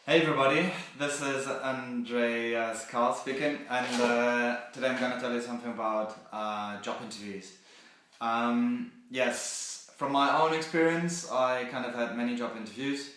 Hey everybody, this is Andreas Karl speaking, and today I'm going to tell you something about job interviews. Yes, from my own experience, I kind of had many job interviews,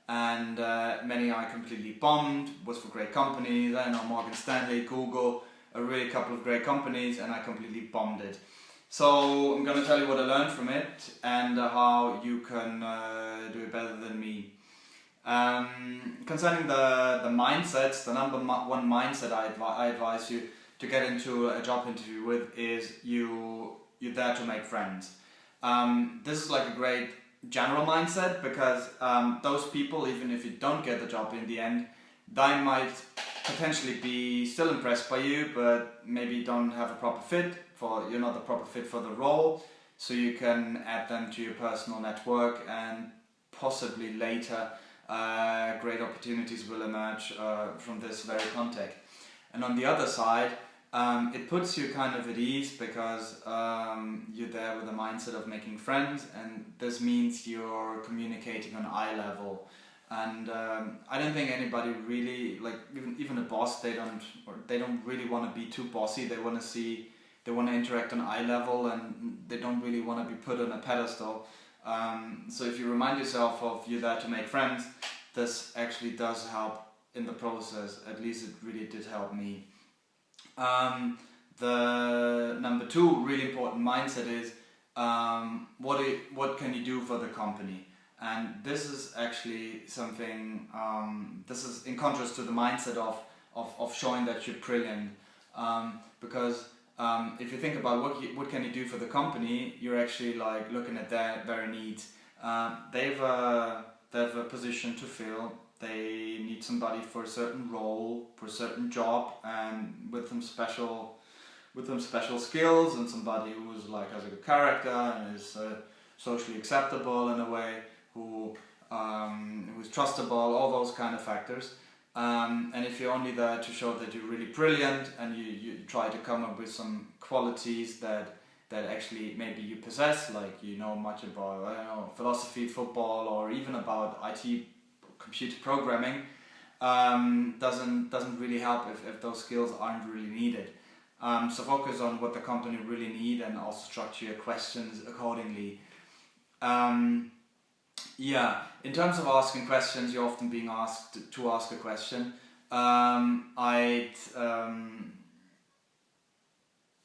and many I completely bombed. Was for great companies, I know Morgan Stanley, Google, a really couple of great companies, and I completely bombed it. So I'm going to tell you what I learned from it and how you can do it better than me. Concerning the mindsets, the number one mindset I advise you to get into a job interview with is you're there to make friends. This is like a great general mindset because those people, even if you don't get the job in the end, they might potentially be still impressed by you, but maybe don't have a proper fit for, you're not the proper fit for the role, so you can add them to your personal network and possibly later great opportunities will emerge from this very contact. And on the other side, it puts you kind of at ease because you're there with a mindset of making friends, and this means you're communicating on eye level. And I don't think anybody really, like even a boss, they don't really want to be too bossy. They want to interact on eye level, and they don't really want to be put on a pedestal. So if you remind yourself of you're there to make friends, this actually does help in the process. At least it really did help me. The number two really important mindset is what can you do for the company? And this is actually something, this is in contrast to the mindset of showing that you're brilliant. Because if you think about what can you do for the company, you're actually like looking at their needs. They have a position to fill. They need somebody for a certain role, for a certain job, and with some special skills, and somebody who's like has a good character and is socially acceptable in a way, who's trustable, all those kind of factors. And if you're only there to show that you're really brilliant and you try to come up with some qualities that actually maybe you possess, like you know much about, I don't know, philosophy, football, or even about IT, computer programming, doesn't really help if those skills aren't really needed. So focus on what the company really need and also structure your questions accordingly. Yeah, in terms of asking questions, you're often being asked to ask a question. I'd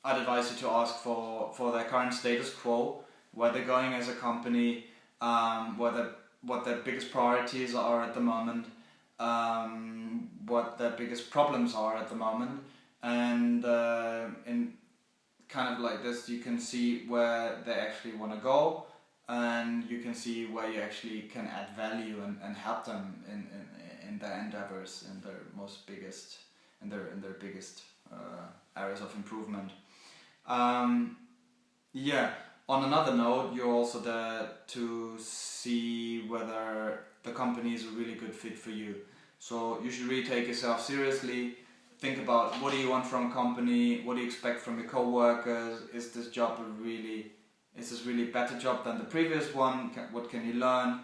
advise you to ask for their current status quo, where they're going as a company, what their biggest priorities are at the moment, what their biggest problems are at the moment, and in kind of like this you can see where they actually want to go, and you can see where you actually can add value and help them in their endeavors, in their biggest areas of improvement. Yeah. On another note, you're also there to see whether the company is a really good fit for you. So you should really take yourself seriously. Think about what do you want from a company, what do you expect from your co-workers, is this really better job than the previous one, what can you learn?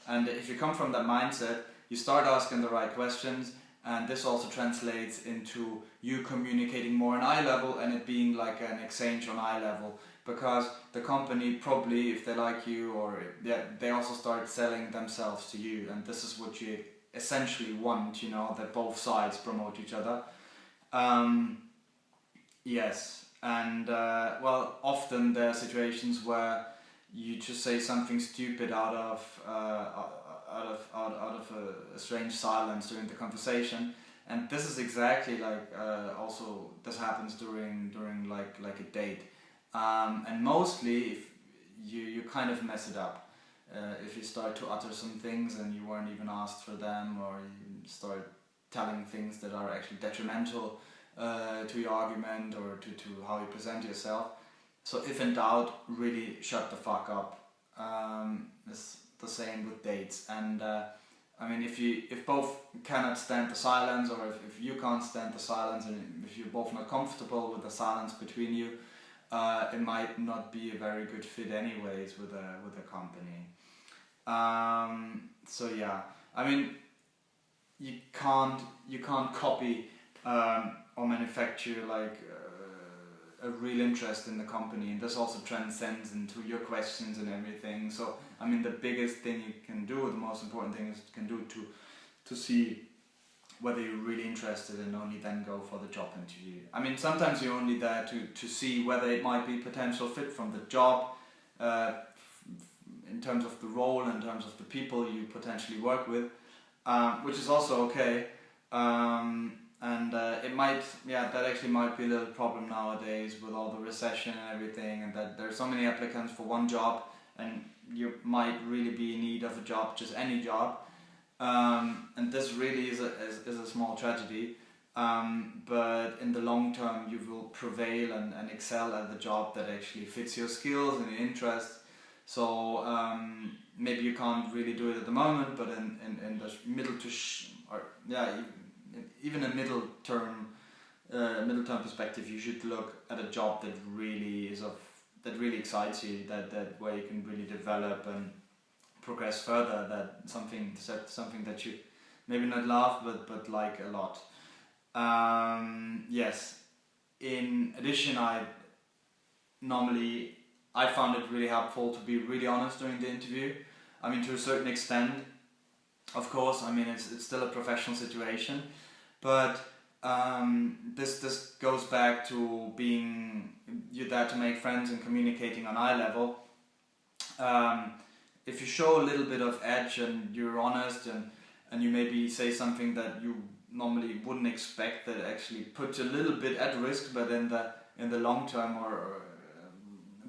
And if you come from that mindset, you start asking the right questions, and this also translates into you communicating more on eye level and it being like an exchange on eye level. Because the company probably, if they like you, or they also start selling themselves to you, and this is what you essentially want, that both sides promote each other. Yes, and well, often there are situations where you just say something stupid out of a strange silence during the conversation, and this is exactly like also this happens during like a date. And mostly if you kind of mess it up, if you start to utter some things and you weren't even asked for them, or you start telling things that are actually detrimental to your argument or to how you present yourself. So if in doubt, really shut the fuck up. It's the same with dates, and I mean, if both cannot stand the silence, or if you can't stand the silence, and if you're both not comfortable with the silence between you, it might not be a very good fit anyways with a company. So yeah, I mean, you can't copy or manufacture like a real interest in the company, and this also transcends into your questions and everything. So I mean, the biggest thing you can do, the most important thing is you can do to see whether you're really interested, and only then go for the job interview. I mean, sometimes you're only there to see whether it might be potential fit from the job, in terms of the role, in terms of the people you potentially work with, which is also okay. And it might, that actually might be a little problem nowadays with all the recession and everything, and that there are so many applicants for one job, and you might really be in need of a job, just any job. And this really is a small tragedy, but in the long term you will prevail and excel at the job that actually fits your skills and your interests. So maybe you can't really do it at the moment, but in the middle to even a middle term perspective, you should look at a job that really really excites you, that where you can really develop and progress further, that something that you maybe not love but like a lot. Yes. In addition, I found it really helpful to be really honest during the interview. I mean, to a certain extent, of course. I mean, it's still a professional situation, but this goes back to being you're there to make friends and communicating on eye level. If you show a little bit of edge and you're honest and you maybe say something that you normally wouldn't expect, that actually puts you a little bit at risk, but in the long term,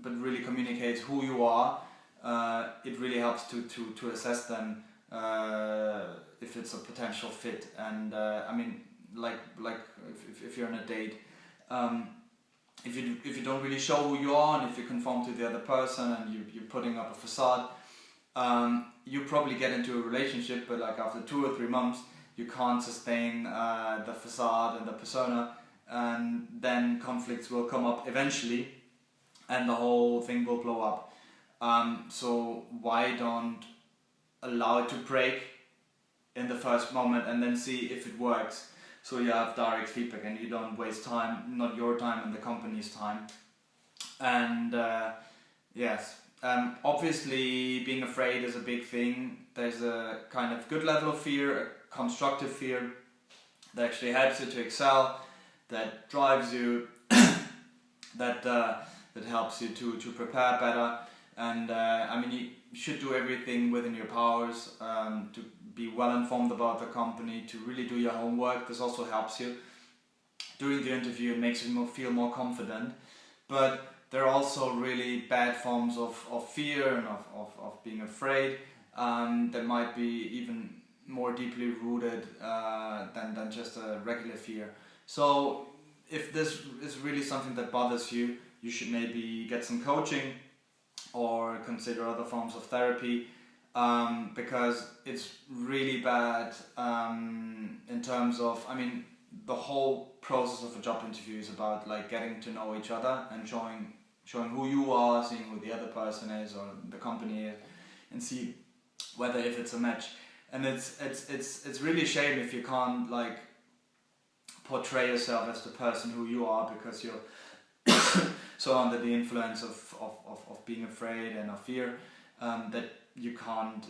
but really communicates who you are, it really helps to assess them if it's a potential fit. And I mean, like if you're on a date, if you don't really show who you are, and if you conform to the other person and you're putting up a facade, you probably get into a relationship, but like after 2 or 3 months you can't sustain the facade and the persona, and then conflicts will come up eventually and the whole thing will blow up. So why don't allow it to break in the first moment and then see if it works, so you have direct feedback and you don't waste time, not your time and the company's time. And yes, obviously being afraid is a big thing. There's a kind of good level of fear, a constructive fear that actually helps you to excel, that drives you, that helps you to prepare better. And I mean, you should do everything within your powers to be well informed about the company, to really do your homework. This also helps you during the interview. It makes you feel more confident. But there are also really bad forms of fear and of being afraid that might be even more deeply rooted than just a regular fear. So if this is really something that bothers you, you should maybe get some coaching or consider other forms of therapy, because it's really bad in terms of, I mean, the whole process of a job interview is about like getting to know each other and showing who you are, seeing who the other person is or the company is, and see whether if it's a match. And it's really a shame if you can't like portray yourself as the person who you are, because you're so under the influence of being afraid and of fear, that you can't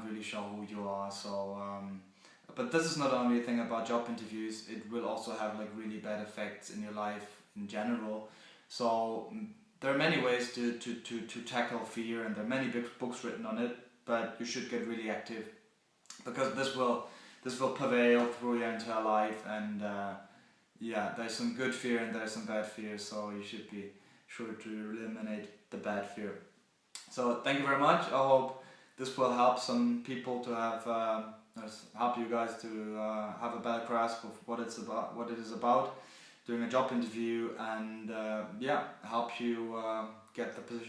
really show who you are. So but this is not only a thing about job interviews, it will also have like really bad effects in your life in general. So there are many ways to tackle fear, and there are many books written on it, but you should get really active, because this will prevail through your entire life. And there's some good fear and there's some bad fear, so you should be sure to eliminate the bad fear. So thank you very much. I hope this will help some people to have help you guys to have a better grasp of what it is about doing a job interview, and help you get the position